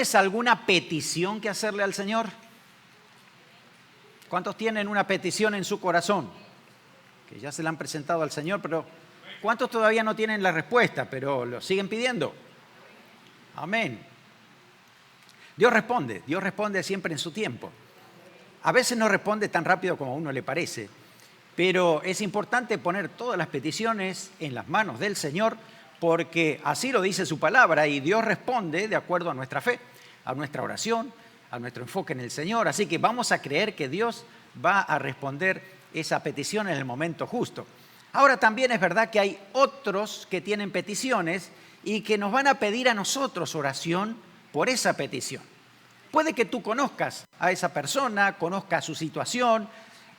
tienes alguna petición que hacerle al Señor? ¿Cuántos tienen una petición en su corazón? Que ya se la han presentado al Señor, pero ¿cuántos todavía no tienen la respuesta, pero lo siguen pidiendo? Amén. Dios responde siempre en su tiempo. A veces no responde tan rápido como a uno le parece, pero es importante poner todas las peticiones en las manos del Señor, porque así lo dice su palabra y Dios responde de acuerdo a nuestra fe, a nuestra oración, a nuestro enfoque en el Señor. Así que vamos a creer que Dios va a responder esa petición en el momento justo. Ahora también es verdad que hay otros que tienen peticiones y que nos van a pedir a nosotros oración por esa petición. Puede que tú conozcas a esa persona, conozcas su situación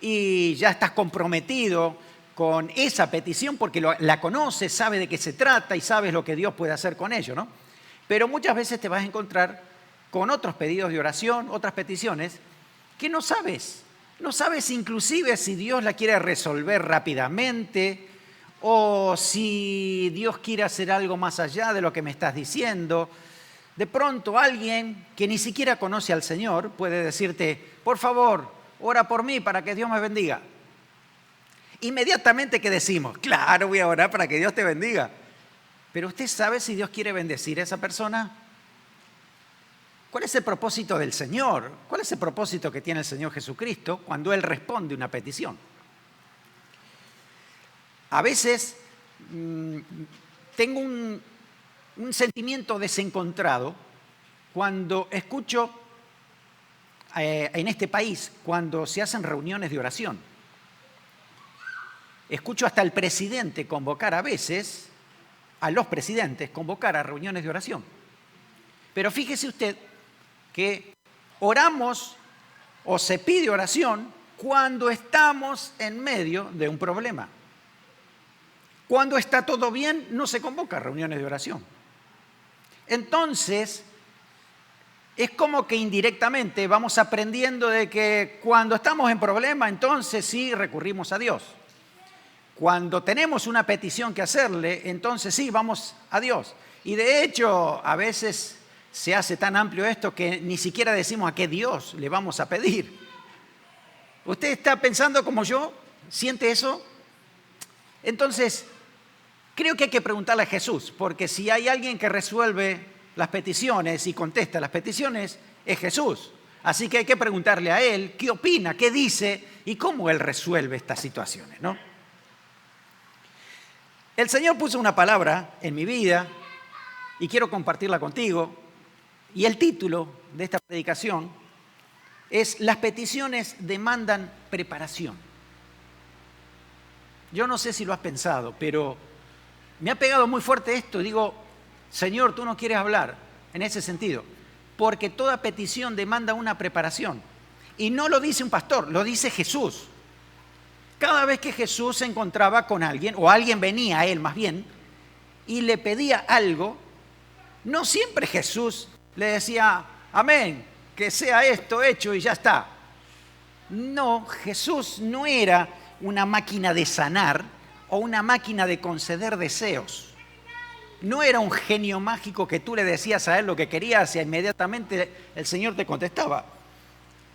y ya estás comprometido con esa petición porque la conoces, sabes de qué se trata y sabes lo que Dios puede hacer con ello, ¿no? Pero muchas veces te vas a encontrar con otros pedidos de oración, otras peticiones, que no sabes. No sabes inclusive si Dios la quiere resolver rápidamente o si Dios quiere hacer algo más allá de lo que me estás diciendo. De pronto alguien que ni siquiera conoce al Señor puede decirte, por favor, ora por mí para que Dios me bendiga. Inmediatamente que decimos, claro, voy a orar para que Dios te bendiga. Pero ¿usted sabe si Dios quiere bendecir a esa persona? ¿Cuál es el propósito del Señor? ¿Cuál es el propósito que tiene el Señor Jesucristo cuando Él responde una petición? A veces tengo un sentimiento desencontrado cuando escucho en este país, cuando se hacen reuniones de oración. Escucho hasta el presidente convocar a veces, a los presidentes convocar a reuniones de oración. Pero fíjese usted que oramos o se pide oración cuando estamos en medio de un problema. Cuando está todo bien, no se convoca a reuniones de oración. Entonces, es como que indirectamente vamos aprendiendo de que cuando estamos en problema, entonces sí recurrimos a Dios. Cuando tenemos una petición que hacerle, entonces sí, vamos a Dios. Y de hecho, a veces se hace tan amplio esto que ni siquiera decimos a qué Dios le vamos a pedir. ¿Usted está pensando como yo? ¿Siente eso? Entonces, creo que hay que preguntarle a Jesús, porque si hay alguien que resuelve las peticiones y contesta las peticiones, es Jesús. Así que hay que preguntarle a Él qué opina, qué dice y cómo Él resuelve estas situaciones, ¿no? El Señor puso una palabra en mi vida y quiero compartirla contigo. Y el título de esta predicación es Las peticiones demandan preparación. Yo no sé si lo has pensado, pero me ha pegado muy fuerte esto. Digo, Señor, tú no quieres hablar en ese sentido, porque toda petición demanda una preparación. Y no lo dice un pastor, lo dice Jesús. Cada vez que Jesús se encontraba con alguien, o alguien venía a él más bien, y le pedía algo, no siempre Jesús le decía, amén, que sea esto hecho y ya está. No, Jesús no era una máquina de sanar o una máquina de conceder deseos. No era un genio mágico que tú le decías a él lo que querías y inmediatamente el Señor te contestaba.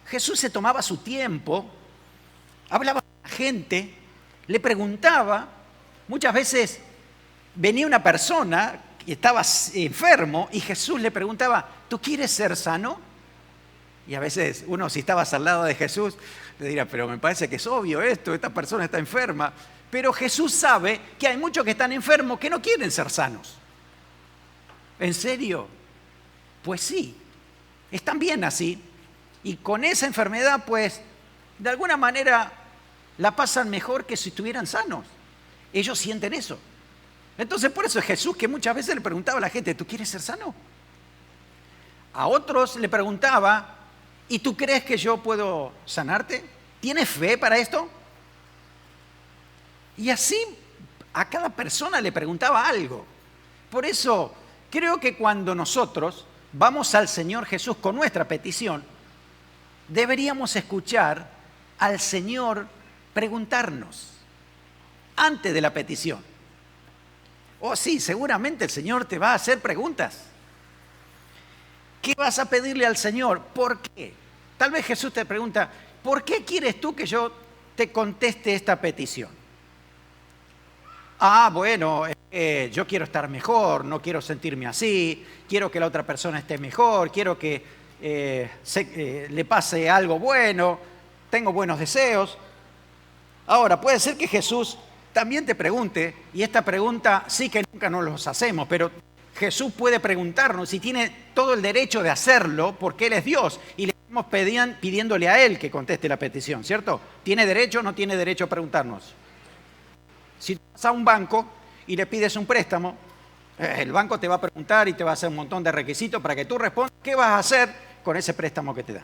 Jesús se tomaba su tiempo, hablaba con la gente, le preguntaba. Muchas veces venía una persona que estaba enfermo y Jesús le preguntaba, ¿tú quieres ser sano? Y a veces uno, si estabas al lado de Jesús, le dirá, pero me parece que es obvio esto, esta persona está enferma. Pero Jesús sabe que hay muchos que están enfermos que no quieren ser sanos. ¿En serio? Pues sí, están bien así. Y con esa enfermedad, pues, de alguna manera la pasan mejor que si estuvieran sanos. Ellos sienten eso. Entonces, por eso es Jesús que muchas veces le preguntaba a la gente, ¿tú quieres ser sano? A otros le preguntaba, ¿y tú crees que yo puedo sanarte? ¿Tienes fe para esto? Y así a cada persona le preguntaba algo. Por eso creo que cuando nosotros vamos al Señor Jesús con nuestra petición, deberíamos escuchar al Señor preguntarnos antes de la petición. Oh sí, seguramente el Señor te va a hacer preguntas. ¿Qué vas a pedirle al Señor? ¿Por qué? Tal vez Jesús te pregunta, ¿por qué quieres tú que yo te conteste esta petición? Bueno, yo quiero estar mejor, no quiero sentirme así, quiero que la otra persona esté mejor, quiero que le pase algo bueno, tengo buenos deseos. Ahora, puede ser que Jesús también te pregunte, y esta pregunta sí que nunca nos los hacemos, pero Jesús puede preguntarnos y tiene todo el derecho de hacerlo porque Él es Dios y le estamos pidiéndole a Él que conteste la petición, ¿cierto? ¿Tiene derecho o no tiene derecho a preguntarnos? Si tú vas a un banco y le pides un préstamo, el banco te va a preguntar y te va a hacer un montón de requisitos para que tú respondas qué vas a hacer con ese préstamo que te da.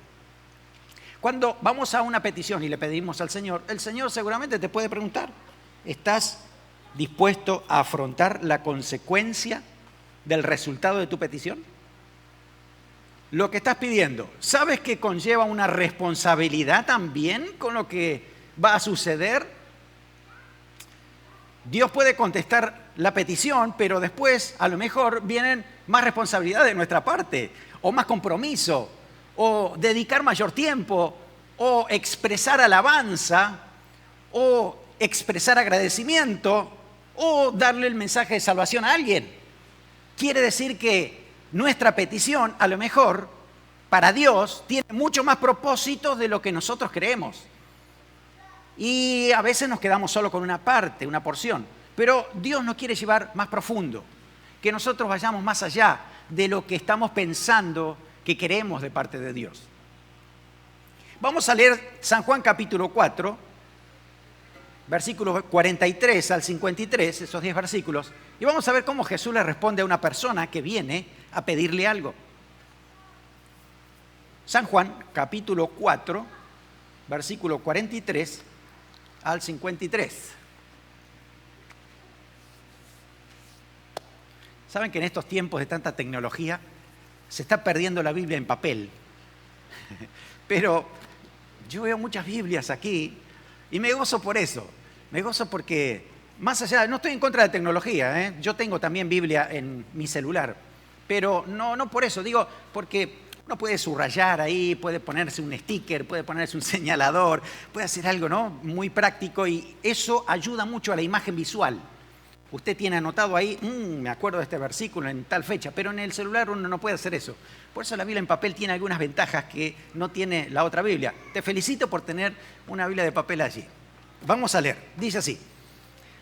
Cuando vamos a una petición y le pedimos al Señor, el Señor seguramente te puede preguntar, ¿estás dispuesto a afrontar la consecuencia del resultado de tu petición? Lo que estás pidiendo, ¿sabes que conlleva una responsabilidad también con lo que va a suceder? Dios puede contestar la petición, pero después a lo mejor vienen más responsabilidades de nuestra parte, o más compromiso, o dedicar mayor tiempo, o expresar alabanza, o expresar agradecimiento, o darle el mensaje de salvación a alguien. Quiere decir que nuestra petición, a lo mejor, para Dios, tiene mucho más propósitos de lo que nosotros creemos. Y a veces nos quedamos solo con una parte, una porción. Pero Dios nos quiere llevar más profundo, que nosotros vayamos más allá de lo que estamos pensando que queremos de parte de Dios. Vamos a leer San Juan capítulo 4, versículos 43 al 53, esos 10 versículos, y vamos a ver cómo Jesús le responde a una persona que viene a pedirle algo. San Juan capítulo 4, versículo 43 al 53. ¿Saben que en estos tiempos de tanta tecnología se está perdiendo la Biblia en papel? Pero yo veo muchas Biblias aquí y me gozo por eso. Me gozo porque, más allá, no estoy en contra de la tecnología, ¿eh? Yo tengo también Biblia en mi celular, pero no por eso, digo, porque uno puede subrayar ahí, puede ponerse un sticker, puede ponerse un señalador, puede hacer algo, ¿no?, muy práctico, y eso ayuda mucho a la imagen visual. Usted tiene anotado ahí, me acuerdo de este versículo en tal fecha, pero en el celular uno no puede hacer eso. Por eso la Biblia en papel tiene algunas ventajas que no tiene la otra Biblia. Te felicito por tener una Biblia de papel allí. Vamos a leer. Dice así: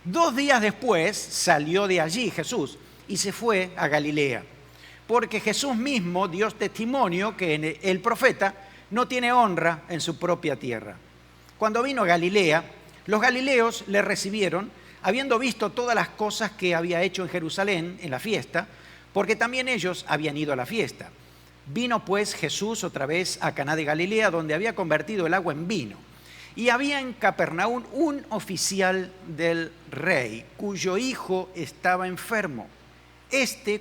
2 días después salió de allí Jesús y se fue a Galilea, porque Jesús mismo dio testimonio que el profeta no tiene honra en su propia tierra. Cuando vino a Galilea, los galileos le recibieron, habiendo visto todas las cosas que había hecho en Jerusalén en la fiesta, porque también ellos habían ido a la fiesta. Vino pues Jesús otra vez a Caná de Galilea, donde había convertido el agua en vino. Y había en Capernaum un oficial del rey, cuyo hijo estaba enfermo.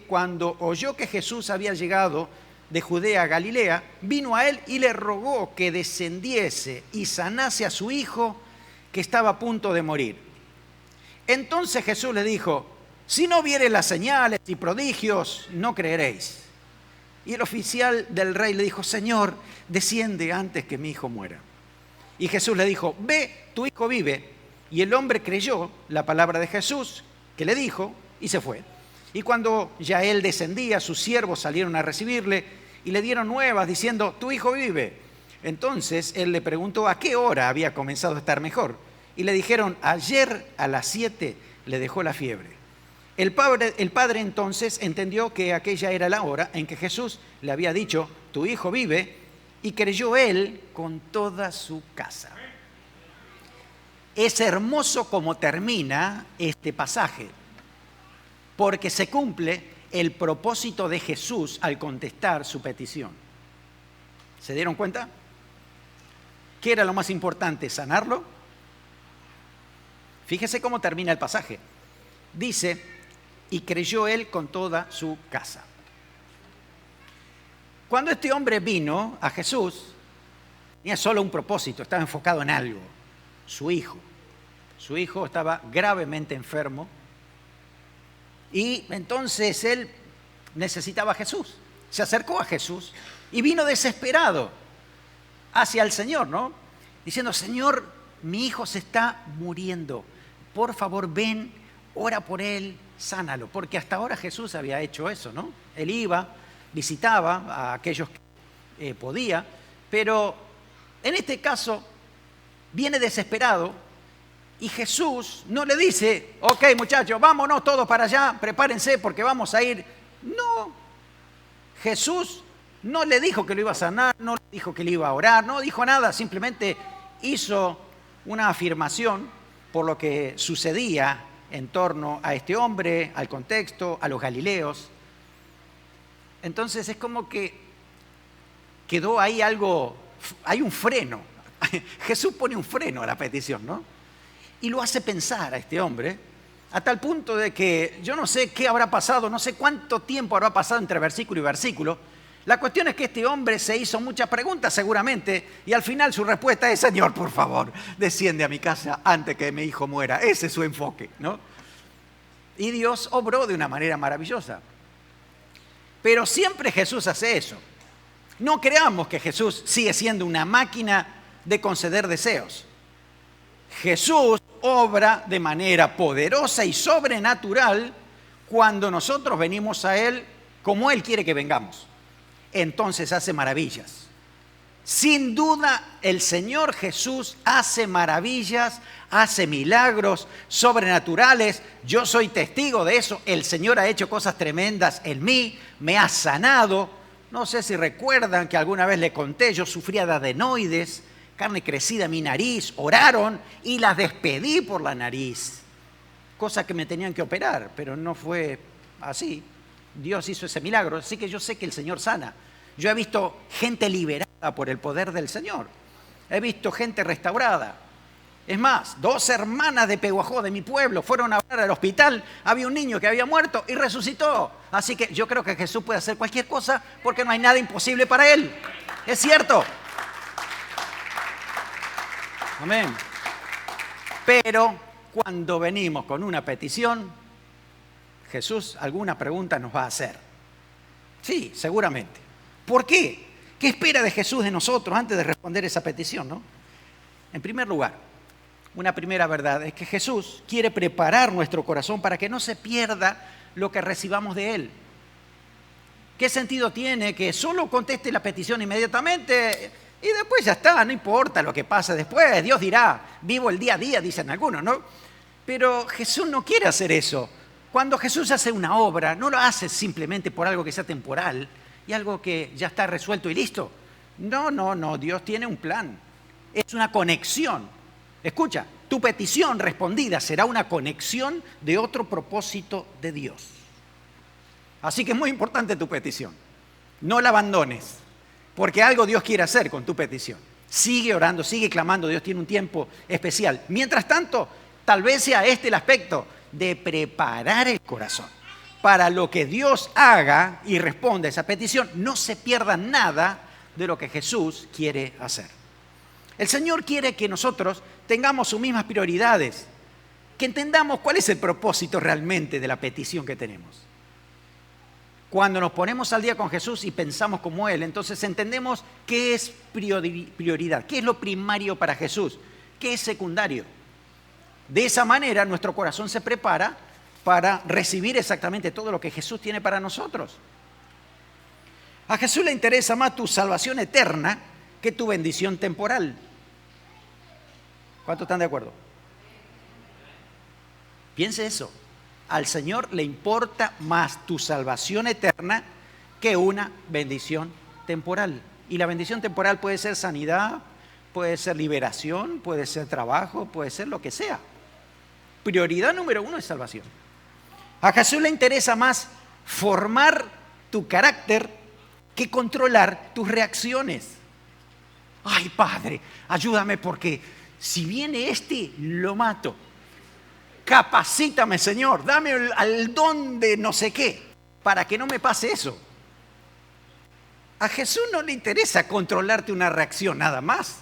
Cuando oyó que Jesús había llegado de Judea a Galilea, vino a él y le rogó que descendiese y sanase a su hijo, que estaba a punto de morir. Entonces Jesús le dijo: si no viereis las señales y prodigios, no creeréis. Y el oficial del rey le dijo: Señor, desciende antes que mi hijo muera. Y Jesús le dijo: ve, tu hijo vive. Y el hombre creyó la palabra de Jesús, que le dijo, y se fue. Y cuando ya él descendía, sus siervos salieron a recibirle y le dieron nuevas diciendo: tu hijo vive. Entonces él le preguntó a qué hora había comenzado a estar mejor. Y le dijeron: ayer a las 7 le dejó la fiebre. El padre entonces entendió que aquella era la hora en que Jesús le había dicho: tu hijo vive, y creyó él con toda su casa. Es hermoso como termina este pasaje, porque se cumple el propósito de Jesús al contestar su petición. ¿Se dieron cuenta? ¿Qué era lo más importante? ¿Sanarlo? Fíjese cómo termina el pasaje. Dice: y creyó él con toda su casa. Cuando este hombre vino a Jesús, tenía solo un propósito, estaba enfocado en algo: su hijo. Su hijo estaba gravemente enfermo y entonces él necesitaba a Jesús. se acercó a Jesús y vino desesperado hacia el Señor, ¿no? Diciendo, Señor, mi hijo se está muriendo. Por favor, ven, ora por él, sánalo. Porque hasta ahora Jesús había hecho eso, ¿no? Él iba, visitaba a aquellos que podía, pero en este caso viene desesperado y Jesús no le dice, ok muchachos, vámonos todos para allá, prepárense porque vamos a ir. No, Jesús no le dijo que lo iba a sanar, no le dijo que le iba a orar, no dijo nada, simplemente hizo una afirmación por lo que sucedía en torno a este hombre, al contexto, a los galileos. Entonces es como que quedó ahí algo, hay un freno. Jesús pone un freno a la petición, ¿no? Y lo hace pensar a este hombre, a tal punto de que yo no sé qué habrá pasado, no sé cuánto tiempo habrá pasado entre versículo y versículo. La cuestión es que este hombre se hizo muchas preguntas seguramente y al final su respuesta es, Señor, por favor, desciende a mi casa antes que mi hijo muera. Ese es su enfoque, ¿no? Y Dios obró de una manera maravillosa. Pero siempre Jesús hace eso. No creamos que Jesús sigue siendo una máquina de conceder deseos. Jesús obra de manera poderosa y sobrenatural cuando nosotros venimos a Él como Él quiere que vengamos. Entonces hace maravillas. Sin duda, el Señor Jesús hace maravillas, hace milagros sobrenaturales. Yo soy testigo de eso. El Señor ha hecho cosas tremendas en mí, me ha sanado. No sé si recuerdan que alguna vez le conté, yo sufría de adenoides, carne crecida en mi nariz, oraron y las despedí por la nariz. Cosa que me tenían que operar, pero no fue así. Dios hizo ese milagro, así que yo sé que el Señor sana. Yo he visto gente liberada por el poder del Señor. He visto gente restaurada. Es más, 2 hermanas de Peguajó, de mi pueblo, fueron a hablar al hospital. Había un niño que había muerto y resucitó. Así que yo creo que Jesús puede hacer cualquier cosa porque no hay nada imposible para Él. Es cierto. Amén. Pero cuando venimos con una petición, Jesús alguna pregunta nos va a hacer. Sí, seguramente. ¿Por qué? ¿Qué espera de Jesús de nosotros antes de responder esa petición, no? En primer lugar, una primera verdad es que Jesús quiere preparar nuestro corazón para que no se pierda lo que recibamos de Él. ¿Qué sentido tiene que solo conteste la petición inmediatamente y después ya está, no importa lo que pase después? Dios dirá, vivo el día a día, dicen algunos, ¿no? Pero Jesús no quiere hacer eso. Cuando Jesús hace una obra, no lo hace simplemente por algo que sea temporal y algo que ya está resuelto y listo. No, Dios tiene un plan. Es una conexión. Escucha, tu petición respondida será una conexión de otro propósito de Dios. Así que es muy importante tu petición. No la abandones, porque algo Dios quiere hacer con tu petición. Sigue orando, sigue clamando, Dios tiene un tiempo especial. Mientras tanto, tal vez sea este el aspecto de preparar el corazón para lo que Dios haga y responda a esa petición. No se pierda nada de lo que Jesús quiere hacer. El Señor quiere que nosotros tengamos sus mismas prioridades, que entendamos cuál es el propósito realmente de la petición que tenemos. Cuando nos ponemos al día con Jesús y pensamos como Él, entonces entendemos qué es prioridad, qué es lo primario para Jesús, qué es secundario. De esa manera nuestro corazón se prepara para recibir exactamente todo lo que Jesús tiene para nosotros. A Jesús le interesa más tu salvación eterna que tu bendición temporal. ¿Cuántos están de acuerdo? Piense eso. Al Señor le importa más tu salvación eterna que una bendición temporal. Y la bendición temporal puede ser sanidad, puede ser liberación, puede ser trabajo, puede ser lo que sea. Prioridad número 1 es salvación. A Jesús le interesa más formar tu carácter que controlar tus reacciones. Ay, Padre, ayúdame porque si viene este, lo mato. Capacítame, Señor, dame el don de no sé qué, para que no me pase eso. A Jesús no le interesa controlarte una reacción nada más.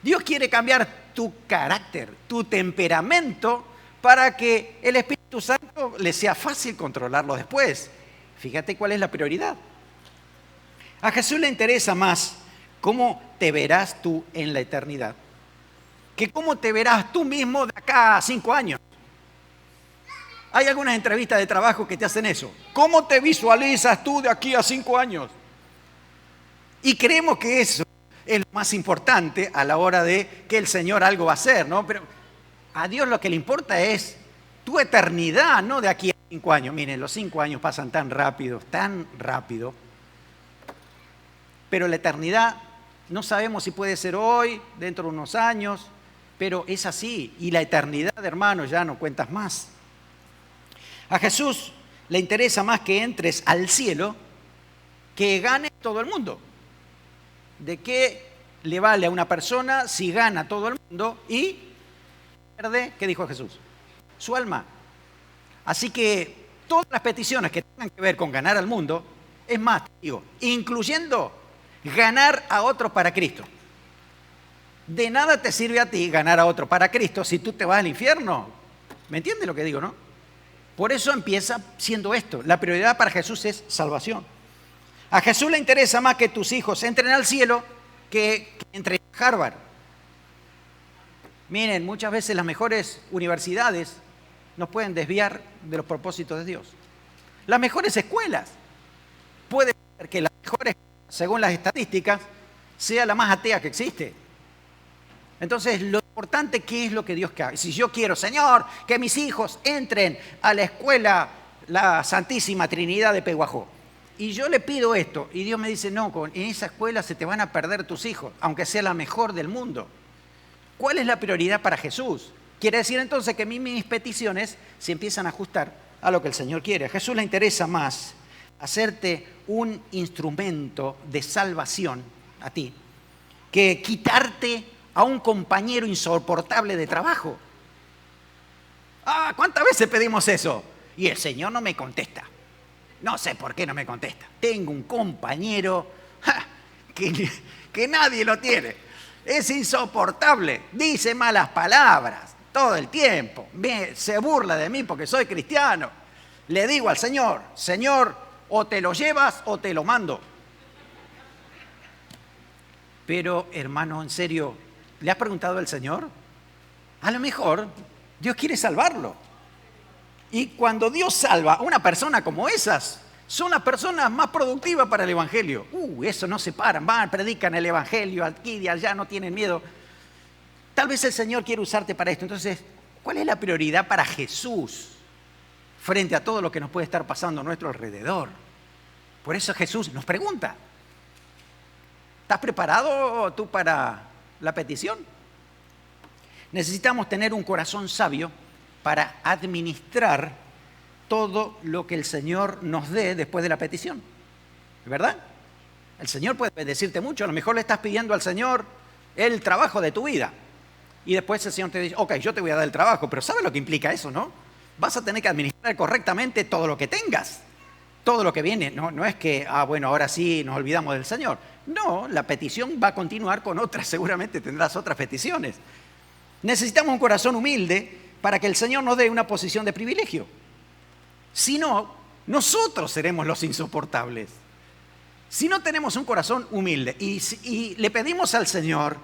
Dios quiere cambiar tu carácter, tu temperamento, para que el Espíritu Santo le sea fácil controlarlo después. Fíjate cuál es la prioridad. A Jesús le interesa más cómo te verás tú en la eternidad que cómo te verás tú mismo de acá a 5 años. Hay algunas entrevistas de trabajo que te hacen eso. ¿Cómo te visualizas tú de aquí a 5 años? Y creemos que eso es lo más importante a la hora de que el Señor algo va a hacer, ¿no? Pero a Dios lo que le importa es tu eternidad, no de aquí a 5 años. Miren, los 5 años pasan tan rápido, pero la eternidad no sabemos si puede ser hoy, dentro de unos años, pero es así. Y la eternidad, hermanos, ya no cuentas más. A Jesús le interesa más que entres al cielo que gane todo el mundo. ¿De qué le vale a una persona si gana todo el mundo y pierde, qué dijo Jesús? Su alma. Así que todas las peticiones que tengan que ver con ganar al mundo, es más, digo, incluyendo ganar a otros para Cristo. De nada te sirve a ti ganar a otro para Cristo si tú te vas al infierno. ¿Me entiendes lo que digo, no? Por eso empieza siendo esto. La prioridad para Jesús es salvación. A Jesús le interesa más que tus hijos entren al cielo que entren a Harvard. Miren, muchas veces las mejores universidades nos pueden desviar de los propósitos de Dios. Las mejores escuelas. Puede ser que las mejores, según las estadísticas, sea la más atea que existe. Entonces, lo importante, ¿qué es lo que Dios quiere? Si yo quiero, Señor, que mis hijos entren a la escuela, la Santísima Trinidad de Peguajó, y yo le pido esto, y Dios me dice, no, en esa escuela se te van a perder tus hijos, aunque sea la mejor del mundo. ¿Cuál es la prioridad para Jesús? Quiere decir entonces que mis peticiones se empiezan a ajustar a lo que el Señor quiere. A Jesús le interesa más hacerte un instrumento de salvación a ti que quitarte a un compañero insoportable de trabajo. ¿Cuántas veces pedimos eso? Y el Señor no me contesta. No sé por qué no me contesta. Tengo un compañero que nadie lo tiene. Es insoportable. Dice malas palabras todo el tiempo. Se burla de mí porque soy cristiano. Le digo al Señor, Señor, o te lo llevas o te lo mando. Pero, hermano, en serio, ¿le has preguntado al Señor? A lo mejor Dios quiere salvarlo. Y cuando Dios salva a una persona como esas, son las personas más productivas para el Evangelio. Eso no se paran, van, predican el Evangelio aquí y allá, no tienen miedo. Tal vez el Señor quiere usarte para esto. Entonces, ¿cuál es la prioridad para Jesús frente a todo lo que nos puede estar pasando a nuestro alrededor? Por eso Jesús nos pregunta, ¿estás preparado tú para la petición? Necesitamos tener un corazón sabio para administrar todo lo que el Señor nos dé después de la petición, ¿verdad? El Señor puede decirte mucho, a lo mejor le estás pidiendo al Señor el trabajo de tu vida y después el Señor te dice, ok, yo te voy a dar el trabajo, pero ¿sabes lo que implica eso, no? Vas a tener que administrar correctamente todo lo que tengas, todo lo que viene. No es que, bueno, ahora sí nos olvidamos del Señor. No, la petición va a continuar con otras, seguramente tendrás otras peticiones. Necesitamos un corazón humilde para que el Señor nos dé una posición de privilegio. Si no, nosotros seremos los insoportables. Si no tenemos un corazón humilde y le pedimos al Señor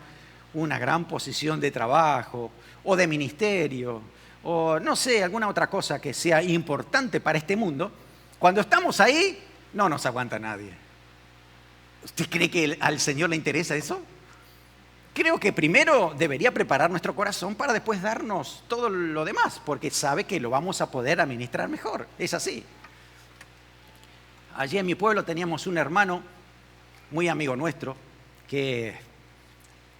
una gran posición de trabajo o de ministerio o no sé, alguna otra cosa que sea importante para este mundo, cuando estamos ahí no nos aguanta nadie. ¿Usted cree que al Señor le interesa eso? Creo que primero debería preparar nuestro corazón para después darnos todo lo demás, porque sabe que lo vamos a poder administrar mejor. Es así. Allí en mi pueblo teníamos un hermano, muy amigo nuestro, que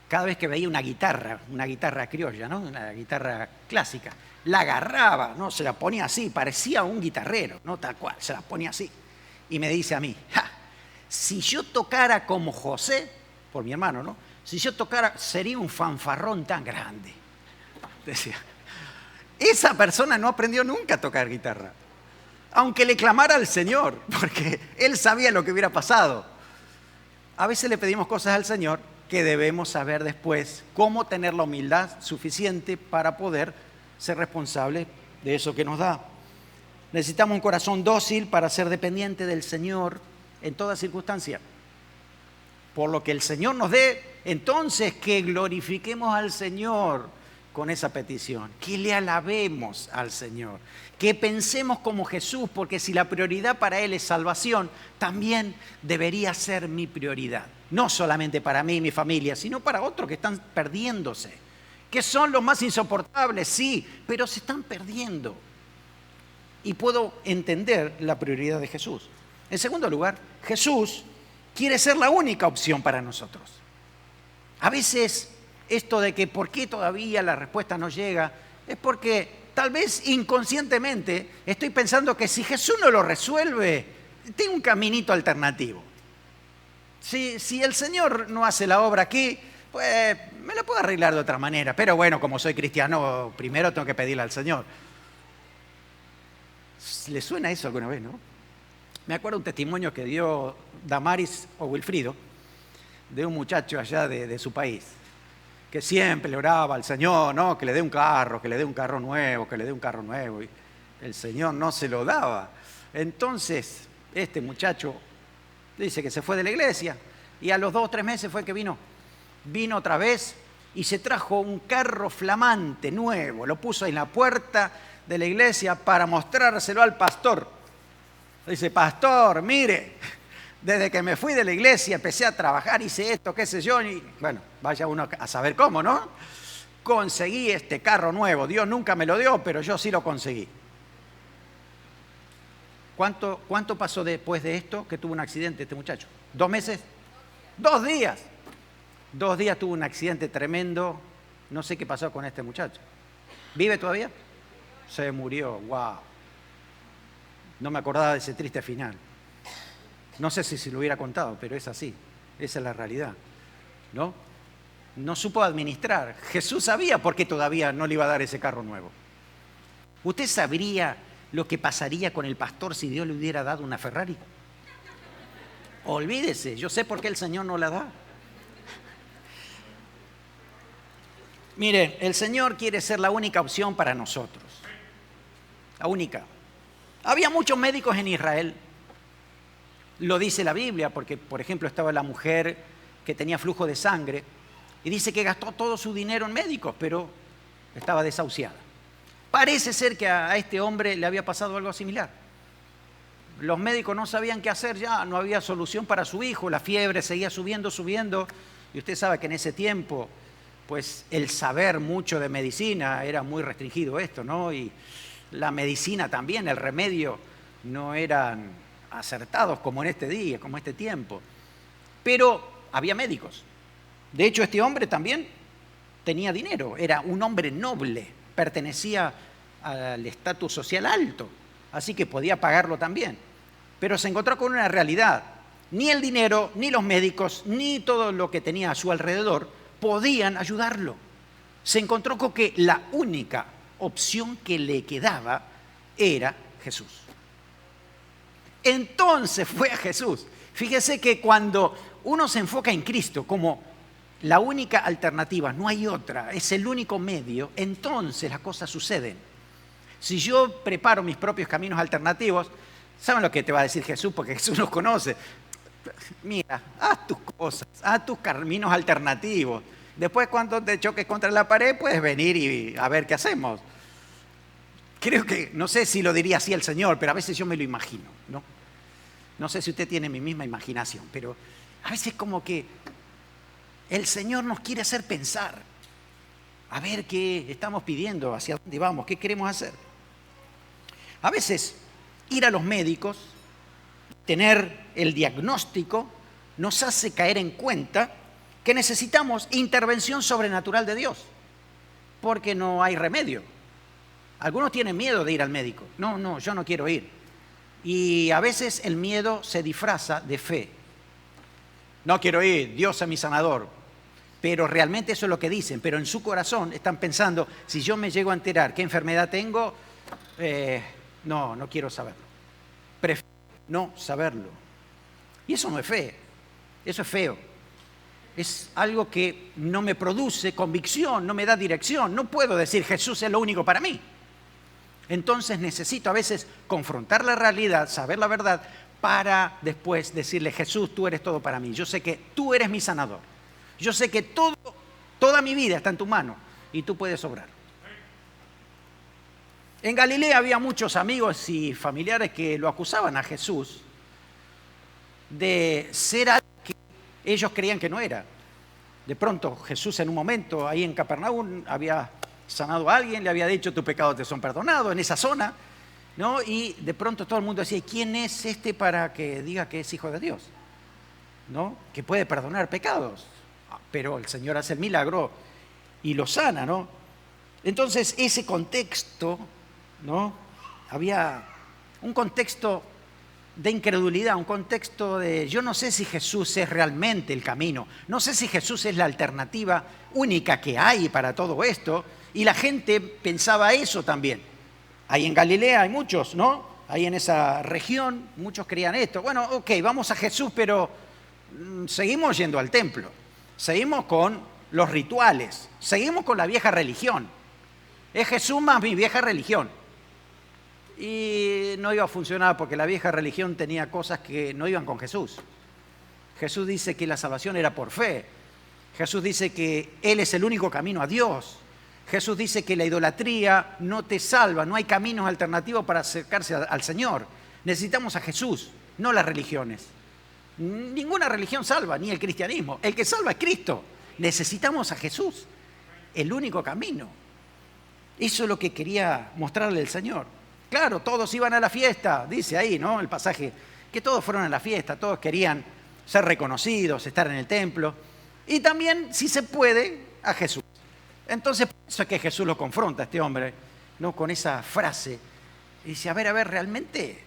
cada vez que veía una guitarra criolla, ¿no? Una guitarra clásica, la agarraba, ¿no? Se la ponía así, parecía un guitarrero, no tal cual, se la ponía así. Y me dice a mí, si yo tocara como José, por mi hermano, ¿no? Si yo tocara, sería un fanfarrón tan grande. Decía, esa persona no aprendió nunca a tocar guitarra, aunque le clamara al Señor, porque él sabía lo que hubiera pasado. A veces le pedimos cosas al Señor que debemos saber después cómo tener la humildad suficiente para poder ser responsables de eso que nos da. Necesitamos un corazón dócil para ser dependiente del Señor en toda circunstancia. por lo que el Señor nos dé, entonces que glorifiquemos al Señor con esa petición, que le alabemos al Señor, que pensemos como Jesús, porque si la prioridad para Él es salvación, también debería ser mi prioridad. No solamente para mí y mi familia, sino para otros que están perdiéndose, que son los más insoportables, sí, pero se están perdiendo. Y puedo entender la prioridad de Jesús. En segundo lugar, Jesús quiere ser la única opción para nosotros. A veces esto de que por qué todavía la respuesta no llega, es porque tal vez inconscientemente estoy pensando que si Jesús no lo resuelve, tengo un caminito alternativo. Si el Señor no hace la obra aquí, pues me la puedo arreglar de otra manera. Pero bueno, como soy cristiano, primero tengo que pedirle al Señor. ¿Le suena eso alguna vez, no? Me acuerdo un testimonio que dio Damaris o Wilfrido, de un muchacho allá de su país, que siempre le oraba al Señor, ¿no? Que le dé un carro, que le dé un carro nuevo, que le dé un carro nuevo. Y el Señor no se lo daba. Entonces, este muchacho dice que se fue de la iglesia y a los 2 o 3 meses fue que vino. Vino otra vez y se trajo un carro flamante, nuevo. Lo puso en la puerta de la iglesia para mostrárselo al pastor. Dice, pastor, mire, desde que me fui de la iglesia empecé a trabajar, hice esto, qué sé yo, y bueno, vaya uno a saber cómo, ¿no? Conseguí este carro nuevo, Dios nunca me lo dio, pero yo sí lo conseguí. ¿Cuánto pasó después de esto que tuvo un accidente este muchacho? ¿2 meses? 2 días. 2 días tuvo un accidente tremendo, no sé qué pasó con este muchacho. ¿Vive todavía? Se murió, wow. No me acordaba de ese triste final. No sé si lo hubiera contado, pero es así. Esa es la realidad, ¿no? No supo administrar. Jesús sabía por qué todavía no le iba a dar ese carro nuevo. ¿Usted sabría lo que pasaría con el pastor si Dios le hubiera dado una Ferrari? Olvídese, yo sé por qué el Señor no la da. Mire, el Señor quiere ser la única opción para nosotros. La única. Había muchos médicos en Israel. Lo dice la Biblia, porque, por ejemplo, estaba la mujer que tenía flujo de sangre y dice que gastó todo su dinero en médicos, pero estaba desahuciada. Parece ser que a este hombre le había pasado algo similar. Los médicos no sabían qué hacer ya, no había solución para su hijo, la fiebre seguía subiendo, y usted sabe que en ese tiempo, pues el saber mucho de medicina era muy restringido esto, ¿no? Y la medicina también, el remedio, no eran acertados como en este día, como este tiempo. Pero había médicos. De hecho, este hombre también tenía dinero, era un hombre noble, pertenecía al estatus social alto, así que podía pagarlo también. Pero se encontró con una realidad. Ni el dinero, ni los médicos, ni todo lo que tenía a su alrededor podían ayudarlo. Se encontró con que la única opción que le quedaba era Jesús. Entonces fue a Jesús. Fíjese que cuando uno se enfoca en Cristo como la única alternativa, no hay otra, es el único medio, entonces las cosas suceden. Si yo preparo mis propios caminos alternativos, ¿saben lo que te va a decir Jesús? Porque Jesús nos conoce. Mira, haz tus cosas, haz tus caminos alternativos. Después, cuando te choques contra la pared, puedes venir y a ver qué hacemos. Creo que, no sé si lo diría así el Señor, pero a veces yo me lo imagino, ¿no? No sé si usted tiene mi misma imaginación, pero a veces como que el Señor nos quiere hacer pensar, a ver qué estamos pidiendo, hacia dónde vamos, qué queremos hacer. A veces ir a los médicos, tener el diagnóstico, nos hace caer en cuenta que necesitamos intervención sobrenatural de Dios, porque no hay remedio. Algunos tienen miedo de ir al médico. No, yo no quiero ir. Y a veces el miedo se disfraza de fe. No quiero ir, Dios es mi sanador. Pero realmente eso es lo que dicen. Pero en su corazón están pensando, si yo me llego a enterar qué enfermedad tengo, no quiero saberlo. Prefiero no saberlo. Y eso no es fe, eso es feo. Es algo que no me produce convicción, no me da dirección. No puedo decir Jesús es lo único para mí. Entonces necesito a veces confrontar la realidad, saber la verdad, para después decirle, Jesús, tú eres todo para mí. Yo sé que tú eres mi sanador. Yo sé que toda mi vida está en tu mano y tú puedes obrar. En Galilea había muchos amigos y familiares que lo acusaban a Jesús de ser algo que ellos creían que no era. De pronto Jesús en un momento ahí en Capernaum había sanado a alguien, le había dicho tus pecados te son perdonados en esa zona, ¿no? Y de pronto todo el mundo decía, ¿quién es este para que diga que es hijo de Dios? ¿No? Que puede perdonar pecados. Pero el Señor hace el milagro y lo sana, ¿no? Entonces ese contexto, ¿no? Había un contexto de incredulidad, un contexto de yo no sé si Jesús es realmente el camino, no sé si Jesús es la alternativa única que hay para todo esto, y la gente pensaba eso también. Ahí en Galilea hay muchos, ¿no? Ahí en esa región muchos creían esto. Bueno, ok, vamos a Jesús, pero seguimos yendo al templo, seguimos con los rituales, seguimos con la vieja religión. Es Jesús más mi vieja religión. Y no iba a funcionar porque la vieja religión tenía cosas que no iban con Jesús. Jesús dice que la salvación era por fe. Jesús dice que Él es el único camino a Dios. Jesús dice que la idolatría no te salva, no hay caminos alternativos para acercarse al Señor. Necesitamos a Jesús, no las religiones. Ninguna religión salva, ni el cristianismo. El que salva es Cristo. Necesitamos a Jesús, el único camino. Eso es lo que quería mostrarle el Señor. Claro, todos iban a la fiesta, dice ahí, ¿no? El pasaje, que todos fueron a la fiesta, todos querían ser reconocidos, estar en el templo. Y también, si se puede, a Jesús. Entonces, por eso es que Jesús lo confronta a este hombre, ¿no? Con esa frase. Y dice, a ver, ¿realmente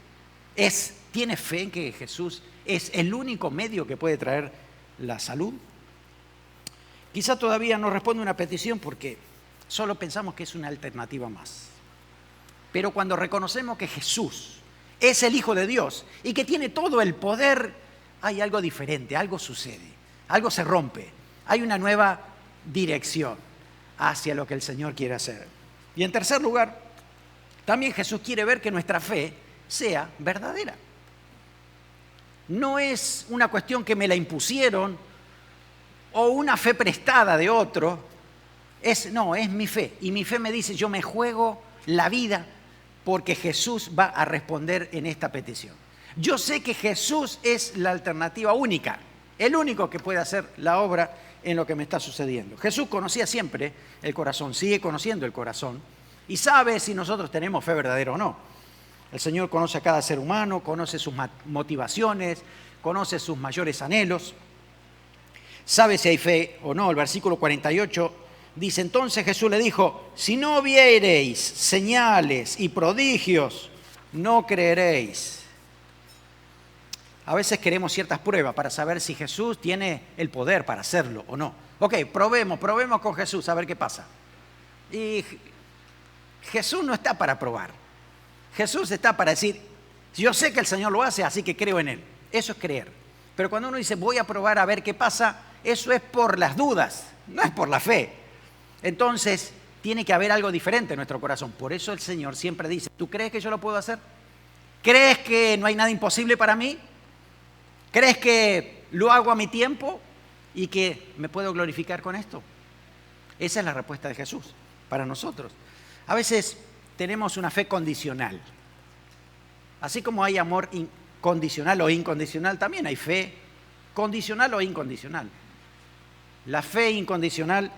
tiene fe en que Jesús es el único medio que puede traer la salud? Quizá todavía no responde una petición porque solo pensamos que es una alternativa más. Pero cuando reconocemos que Jesús es el Hijo de Dios y que tiene todo el poder, hay algo diferente, algo sucede, algo se rompe, hay una nueva dirección hacia lo que el Señor quiere hacer. Y en tercer lugar, también Jesús quiere ver que nuestra fe sea verdadera. No es una cuestión que me la impusieron o una fe prestada de otro, es mi fe. Y mi fe me dice, yo me juego la vida porque Jesús va a responder en esta petición. Yo sé que Jesús es la alternativa única, el único que puede hacer la obra en lo que me está sucediendo. Jesús conocía siempre el corazón, sigue conociendo el corazón y sabe si nosotros tenemos fe verdadera o no. El Señor conoce a cada ser humano, conoce sus motivaciones, conoce sus mayores anhelos, sabe si hay fe o no. El versículo 48 dice, entonces Jesús le dijo, si no viereis señales y prodigios, no creeréis. A veces queremos ciertas pruebas para saber si Jesús tiene el poder para hacerlo o no. Ok, probemos con Jesús a ver qué pasa. Y Jesús no está para probar. Jesús está para decir, yo sé que el Señor lo hace, así que creo en Él. Eso es creer. Pero cuando uno dice, voy a probar a ver qué pasa, eso es por las dudas, no es por la fe. Entonces, tiene que haber algo diferente en nuestro corazón. Por eso el Señor siempre dice, ¿tú crees que yo lo puedo hacer? ¿Crees que no hay nada imposible para mí? ¿Crees que lo hago a mi tiempo y que me puedo glorificar con esto? Esa es la respuesta de Jesús para nosotros. A veces tenemos una fe condicional. Así como hay amor condicional o incondicional, también hay fe condicional o incondicional. La fe incondicional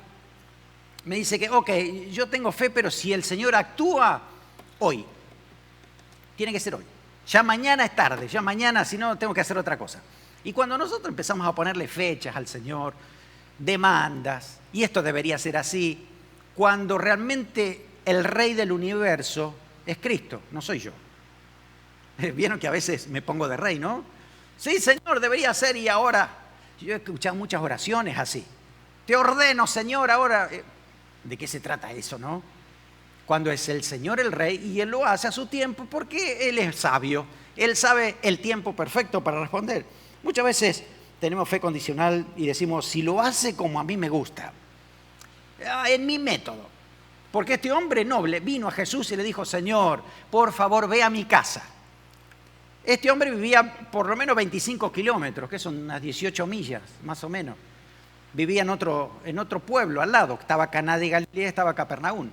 me dice que, ok, yo tengo fe, pero si el Señor actúa hoy, tiene que ser hoy. Ya mañana es tarde, ya mañana, si no, tengo que hacer otra cosa. Y cuando nosotros empezamos a ponerle fechas al Señor, demandas, y esto debería ser así, cuando realmente el Rey del universo es Cristo, no soy yo. Vieron que a veces me pongo de rey, ¿no? Sí, Señor, debería ser, y ahora, yo he escuchado muchas oraciones así. Te ordeno, Señor, ahora. ¿De qué se trata eso, no? Cuando es el Señor el Rey y Él lo hace a su tiempo porque Él es sabio. Él sabe el tiempo perfecto para responder. Muchas veces tenemos fe condicional y decimos, si lo hace como a mí me gusta, en mi método. Porque este hombre noble vino a Jesús y le dijo, Señor, por favor, ve a mi casa. Este hombre vivía por lo menos 25 kilómetros, que son unas 18 millas, más o menos. Vivía en otro pueblo al lado, estaba Caná de Galilea, estaba Capernaum.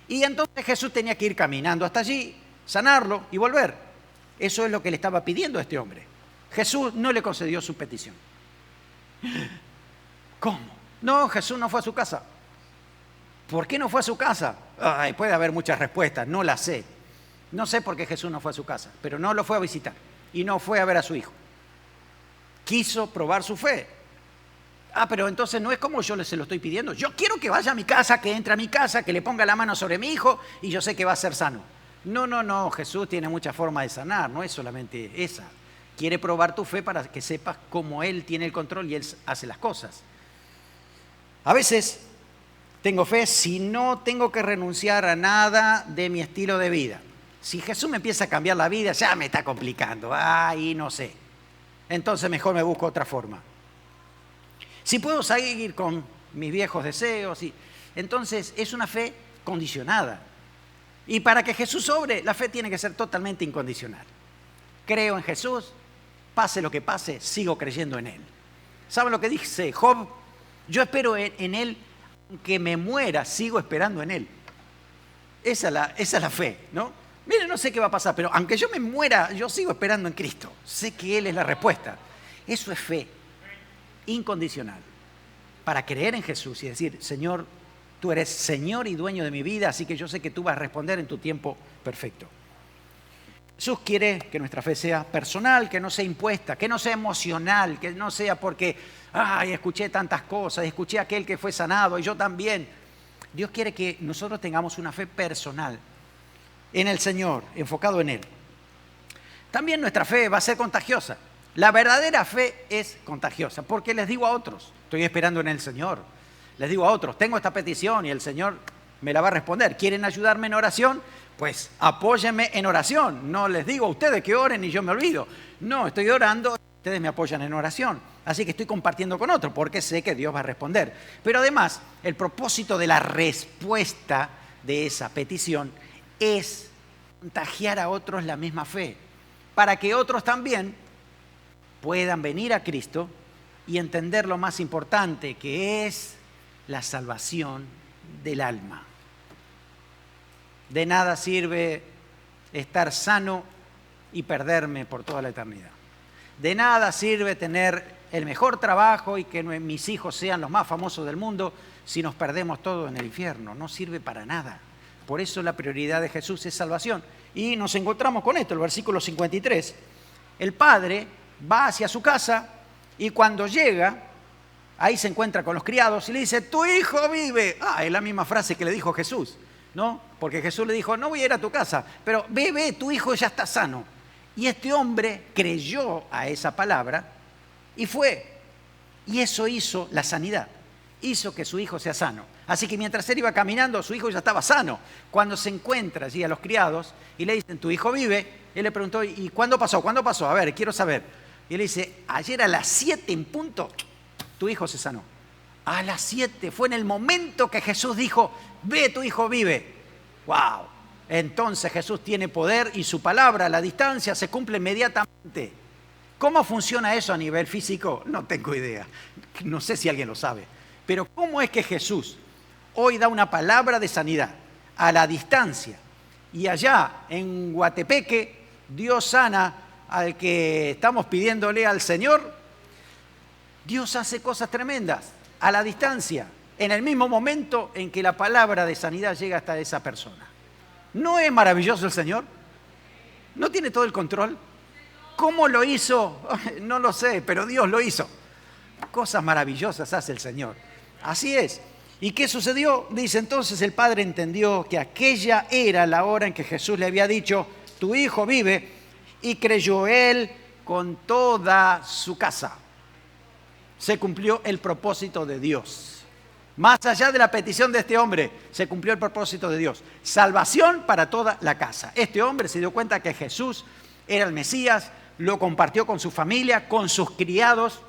Y entonces Jesús tenía que ir caminando hasta allí, sanarlo y volver. Eso es lo que le estaba pidiendo a este hombre. Jesús no le concedió su petición. ¿Cómo? No, Jesús no fue a su casa. ¿Por qué no fue a su casa? Ay, puede haber muchas respuestas, no las sé. No sé por qué Jesús no fue a su casa, pero no lo fue a visitar y no fue a ver a su hijo. Quiso probar su fe. Pero entonces no es como yo se lo estoy pidiendo. Yo quiero que vaya a mi casa, que entre a mi casa, que le ponga la mano sobre mi hijo y yo sé que va a ser sano. No, Jesús tiene muchas formas de sanar, no es solamente esa. Quiere probar tu fe para que sepas cómo Él tiene el control y Él hace las cosas. A veces tengo fe si no tengo que renunciar a nada de mi estilo de vida. Si Jesús me empieza a cambiar la vida, ya me está complicando. Y no sé. Entonces mejor me busco otra forma. Si puedo seguir con mis viejos deseos, entonces es una fe condicionada. Y para que Jesús obre, la fe tiene que ser totalmente incondicional. Creo en Jesús, pase lo que pase, sigo creyendo en Él. ¿Saben lo que dice Job? Yo espero en Él, aunque me muera, sigo esperando en Él. Esa es la fe, ¿no? Mire, no sé qué va a pasar, pero aunque yo me muera, yo sigo esperando en Cristo. Sé que Él es la respuesta. Eso es fe incondicional. Para creer en Jesús y decir, Señor, tú eres Señor y dueño de mi vida, así que yo sé que tú vas a responder en tu tiempo perfecto. Jesús quiere que nuestra fe sea personal, que no sea impuesta, que no sea emocional, que no sea porque, escuché tantas cosas, escuché a aquel que fue sanado y yo también. Dios quiere que nosotros tengamos una fe personal en el Señor, enfocado en Él. También nuestra fe va a ser contagiosa. La verdadera fe es contagiosa, porque les digo a otros, estoy esperando en el Señor. Les digo a otros, tengo esta petición y el Señor me la va a responder. ¿Quieren ayudarme en oración? Pues apóyenme en oración. No les digo a ustedes que oren y yo me olvido. No, estoy orando, ustedes me apoyan en oración. Así que estoy compartiendo con otros, porque sé que Dios va a responder. Pero además, el propósito de la respuesta de esa petición es contagiar a otros la misma fe, para que otros también puedan venir a Cristo y entender lo más importante, que es la salvación del alma. De nada sirve estar sano y perderme por toda la eternidad. De nada sirve tener el mejor trabajo y que mis hijos sean los más famosos del mundo si nos perdemos todo en el infierno. No sirve para nada. Por eso la prioridad de Jesús es salvación. Y nos encontramos con esto, el versículo 53. El padre va hacia su casa y cuando llega, ahí se encuentra con los criados y le dice, tu hijo vive. Es la misma frase que le dijo Jesús, ¿no? Porque Jesús le dijo, no voy a ir a tu casa, pero ve, tu hijo ya está sano. Y este hombre creyó a esa palabra y fue. Y eso hizo la sanidad, hizo que su hijo sea sano. Así que mientras él iba caminando, su hijo ya estaba sano. Cuando se encuentra allí a los criados y le dicen, tu hijo vive, él le preguntó, ¿y cuándo pasó? ¿Cuándo pasó? A ver, quiero saber. Y él dice, ayer a las 7 en punto, tu hijo se sanó. A las 7, fue en el momento que Jesús dijo, ve, tu hijo vive. ¡Wow! Entonces Jesús tiene poder y su palabra a la distancia se cumple inmediatamente. ¿Cómo funciona eso a nivel físico? No tengo idea. No sé si alguien lo sabe. Pero ¿cómo es que Jesús hoy da una palabra de sanidad a la distancia? Y allá en Guatepeque, Dios sana al que estamos pidiéndole al Señor. Dios hace cosas tremendas a la distancia, en el mismo momento en que la palabra de sanidad llega hasta esa persona. ¿No es maravilloso el Señor? ¿No tiene todo el control? ¿Cómo lo hizo? No lo sé, pero Dios lo hizo. Cosas maravillosas hace el Señor. Así es. ¿Y qué sucedió? Dice, entonces el padre entendió que aquella era la hora en que Jesús le había dicho, tu hijo vive, y creyó él con toda su casa. Se cumplió el propósito de Dios. Más allá de la petición de este hombre, se cumplió el propósito de Dios. Salvación para toda la casa. Este hombre se dio cuenta que Jesús era el Mesías, lo compartió con su familia, con sus criados.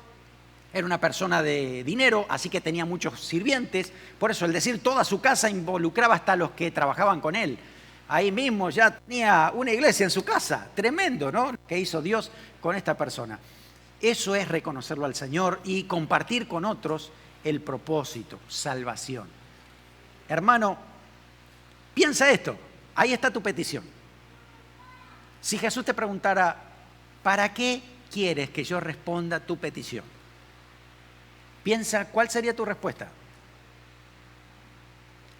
Era una persona de dinero, así que tenía muchos sirvientes. Por eso el decir toda su casa involucraba hasta los que trabajaban con él. ahí mismo ya tenía una iglesia en su casa. Tremendo, ¿no? Lo que hizo Dios con esta persona. Eso es reconocerlo al Señor y compartir con otros el propósito, salvación. Hermano, piensa esto. Ahí está tu petición. Si Jesús te preguntara, ¿para qué quieres que yo responda tu petición? Piensa, ¿cuál sería tu respuesta?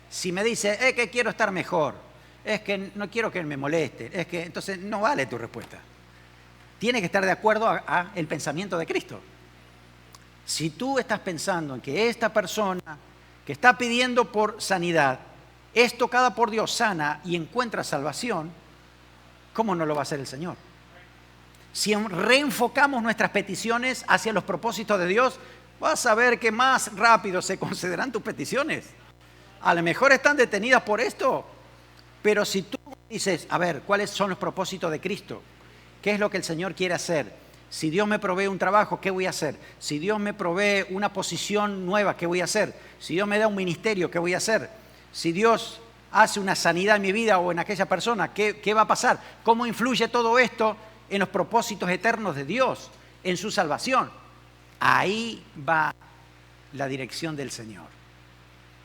Si me dice, es que quiero estar mejor, es que no quiero que me moleste, es que entonces no vale tu respuesta. Tiene que estar de acuerdo a el pensamiento de Cristo. Si tú estás pensando en que esta persona que está pidiendo por sanidad es tocada por Dios, sana y encuentra salvación, ¿cómo no lo va a hacer el Señor? Si reenfocamos nuestras peticiones hacia los propósitos de Dios, vas a ver que más rápido se concederán tus peticiones. A lo mejor están detenidas por esto, pero si tú dices, a ver, ¿cuáles son los propósitos de Cristo? ¿Qué es lo que el Señor quiere hacer? Si Dios me provee un trabajo, ¿qué voy a hacer? Si Dios me provee una posición nueva, ¿qué voy a hacer? Si Dios me da un ministerio, ¿qué voy a hacer? Si Dios hace una sanidad en mi vida o en aquella persona, ¿qué va a pasar? ¿Cómo influye todo esto en los propósitos eternos de Dios, en su salvación? Ahí va la dirección del Señor.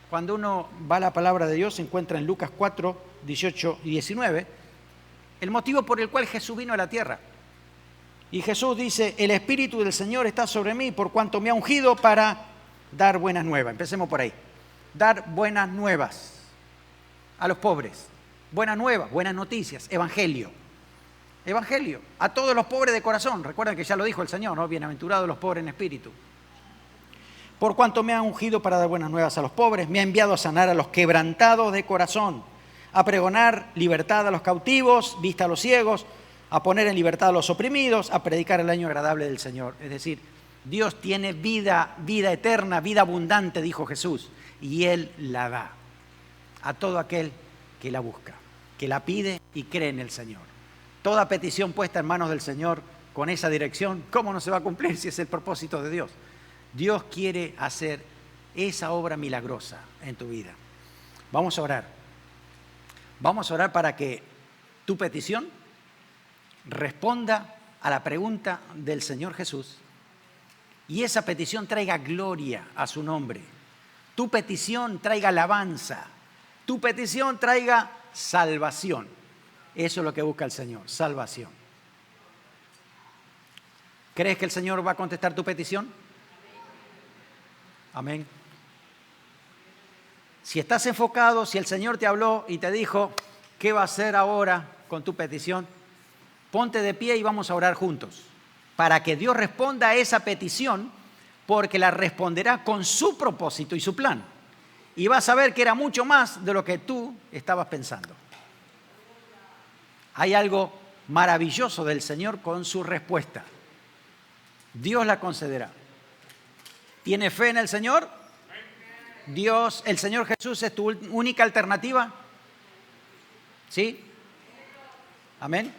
Cuando uno va a la palabra de Dios, se encuentra en Lucas 4, 18 y 19, el motivo por el cual Jesús vino a la tierra. Y Jesús dice, el Espíritu del Señor está sobre mí por cuanto me ha ungido para dar buenas nuevas. Empecemos por ahí. Dar buenas nuevas a los pobres. Buenas nuevas, buenas noticias, evangelio. Evangelio, a todos los pobres de corazón. Recuerden que ya lo dijo el Señor, ¿no? Bienaventurados los pobres en espíritu. Por cuanto me ha ungido para dar buenas nuevas a los pobres, me ha enviado a sanar a los quebrantados de corazón, a pregonar libertad a los cautivos, vista a los ciegos, a poner en libertad a los oprimidos, a predicar el año agradable del Señor. Es decir, Dios tiene vida eterna, vida abundante, dijo Jesús, y Él la da a todo aquel que la busca, que la pide y cree en el Señor. Toda petición puesta en manos del Señor con esa dirección, ¿cómo no se va a cumplir si es el propósito de Dios? Dios quiere hacer esa obra milagrosa en tu vida. Vamos a orar. Vamos a orar para que tu petición responda a la pregunta del Señor Jesús y esa petición traiga gloria a su nombre. Tu petición traiga alabanza. Tu petición traiga salvación. Eso es lo que busca el Señor, salvación. ¿Crees que el Señor va a contestar tu petición? Amén. Si estás enfocado, si el Señor te habló y te dijo, ¿qué va a hacer ahora con tu petición? Ponte de pie y vamos a orar juntos para que Dios responda a esa petición, porque la responderá con su propósito y su plan. Y vas a ver que era mucho más de lo que tú estabas pensando. Hay algo maravilloso del Señor con su respuesta. Dios la concederá. ¿Tienes fe en el Señor? Dios, el Señor Jesús es tu única alternativa. ¿Sí? Amén.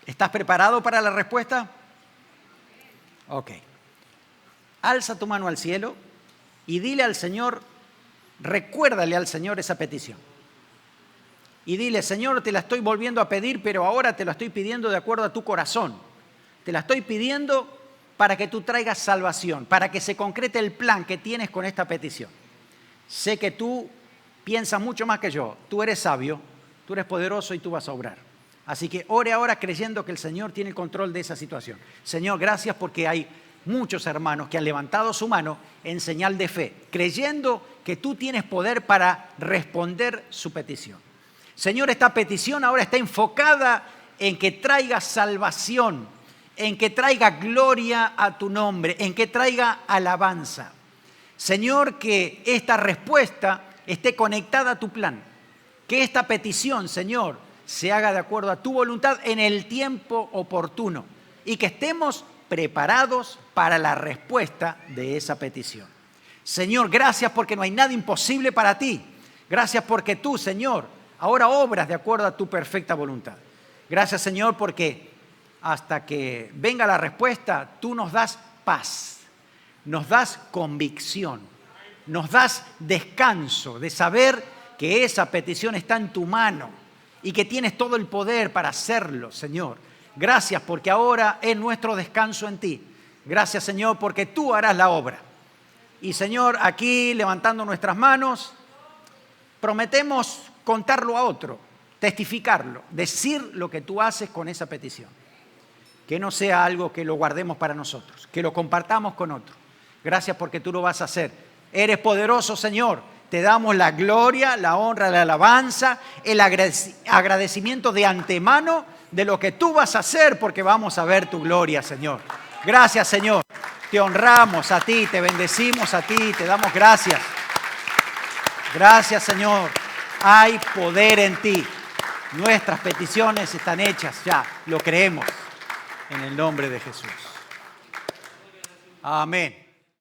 ¿Estás preparado para la respuesta? Ok. Alza tu mano al cielo y dile al Señor, recuérdale al Señor esa petición. Y dile, Señor, te la estoy volviendo a pedir, pero ahora te la estoy pidiendo de acuerdo a tu corazón. Te la estoy pidiendo para que tú traigas salvación, para que se concrete el plan que tienes con esta petición. Sé que tú piensas mucho más que yo. Tú eres sabio, tú eres poderoso y tú vas a obrar. Así que ore ahora creyendo que el Señor tiene el control de esa situación. Señor, gracias porque hay muchos hermanos que han levantado su mano en señal de fe, creyendo que tú tienes poder para responder su petición. Señor, esta petición ahora está enfocada en que traiga salvación, en que traiga gloria a tu nombre, en que traiga alabanza. Señor, que esta respuesta esté conectada a tu plan. Que esta petición, Señor, se haga de acuerdo a tu voluntad en el tiempo oportuno y que estemos preparados para la respuesta de esa petición. Señor, gracias porque no hay nada imposible para ti. Gracias porque tú, Señor, ahora obras de acuerdo a tu perfecta voluntad. Gracias, Señor, porque hasta que venga la respuesta, tú nos das paz, nos das convicción, nos das descanso de saber que esa petición está en tu mano y que tienes todo el poder para hacerlo, Señor. Gracias porque ahora es nuestro descanso en ti. Gracias, Señor, porque tú harás la obra. Y, Señor, aquí levantando nuestras manos, prometemos contarlo a otro, testificarlo, decir lo que tú haces con esa petición. Que no sea algo que lo guardemos para nosotros, que lo compartamos con otros. Gracias porque tú lo vas a hacer. Eres poderoso, Señor. Te damos la gloria, la honra, la alabanza, el agradecimiento de antemano de lo que tú vas a hacer, porque vamos a ver tu gloria, Señor. Gracias, Señor. Te honramos a ti, te bendecimos a ti, te damos gracias. Gracias, Señor. Hay poder en ti. Nuestras peticiones están hechas ya, lo creemos. En el nombre de Jesús. Amén.